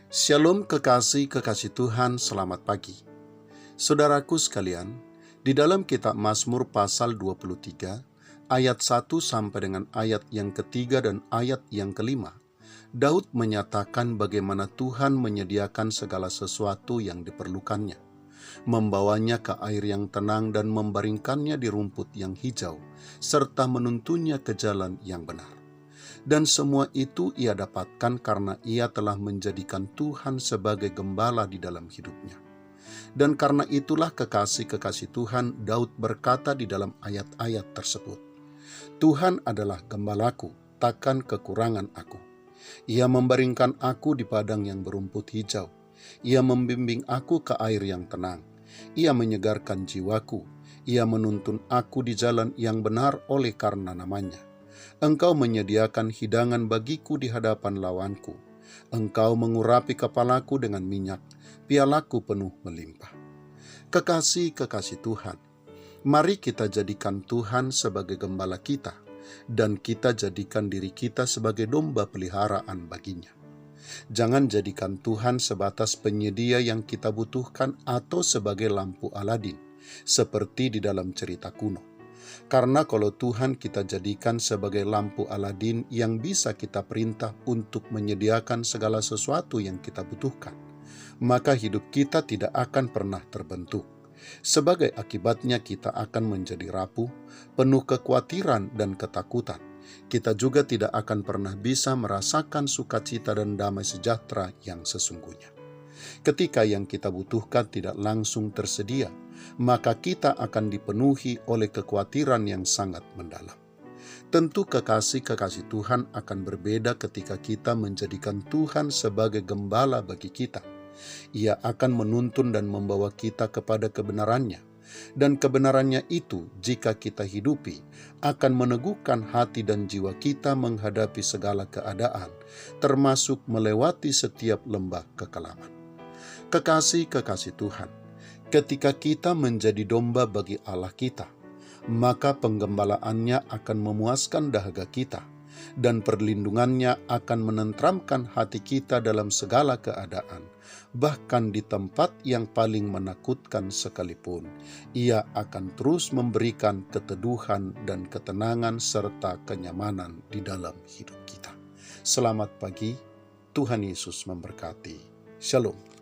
Shalom kekasih Tuhan, selamat pagi. Saudaraku sekalian, di dalam kitab Mazmur pasal 23, ayat 1 sampai dengan ayat yang ketiga dan ayat yang kelima, Daud menyatakan bagaimana Tuhan menyediakan segala sesuatu yang diperlukannya, membawanya ke air yang tenang dan membaringkannya di rumput yang hijau, serta menuntunnya ke jalan yang benar. Dan semua itu ia dapatkan karena ia telah menjadikan Tuhan sebagai gembala di dalam hidupnya. Dan karena itulah kekasih Tuhan, Daud berkata di dalam ayat-ayat tersebut, Tuhan adalah gembalaku, takkan kekurangan aku. Ia membaringkan aku di padang yang berumput hijau. Ia membimbing aku ke air yang tenang. Ia menyegarkan jiwaku. Ia menuntun aku di jalan yang benar oleh karena namanya. Engkau menyediakan hidangan bagiku di hadapan lawanku. Engkau mengurapi kepalaku dengan minyak, pialaku penuh melimpah. Kekasih Tuhan, mari kita jadikan Tuhan sebagai gembala kita, dan kita jadikan diri kita sebagai domba peliharaan baginya. Jangan jadikan Tuhan sebatas penyedia yang kita butuhkan atau sebagai lampu Aladin, seperti di dalam cerita kuno. Karena kalau Tuhan kita jadikan sebagai lampu Aladin yang bisa kita perintah untuk menyediakan segala sesuatu yang kita butuhkan, maka hidup kita tidak akan pernah terbentuk. Sebagai akibatnya kita akan menjadi rapuh, penuh kekhawatiran dan ketakutan. Kita juga tidak akan pernah bisa merasakan sukacita dan damai sejahtera yang sesungguhnya. Ketika yang kita butuhkan tidak langsung tersedia, maka kita akan dipenuhi oleh kekhawatiran yang sangat mendalam. Tentu kekasih Tuhan akan berbeda ketika kita menjadikan Tuhan sebagai gembala bagi kita. Ia akan menuntun dan membawa kita kepada kebenarannya. Dan kebenarannya itu, jika kita hidupi, akan meneguhkan hati dan jiwa kita menghadapi segala keadaan, termasuk melewati setiap lembah kekelaman. Kekasih Tuhan, ketika kita menjadi domba bagi Allah kita, maka penggembalaannya akan memuaskan dahaga kita, dan perlindungannya akan menenteramkan hati kita dalam segala keadaan. Bahkan di tempat yang paling menakutkan sekalipun, Ia akan terus memberikan keteduhan dan ketenangan serta kenyamanan di dalam hidup kita. Selamat pagi, Tuhan Yesus memberkati. Shalom.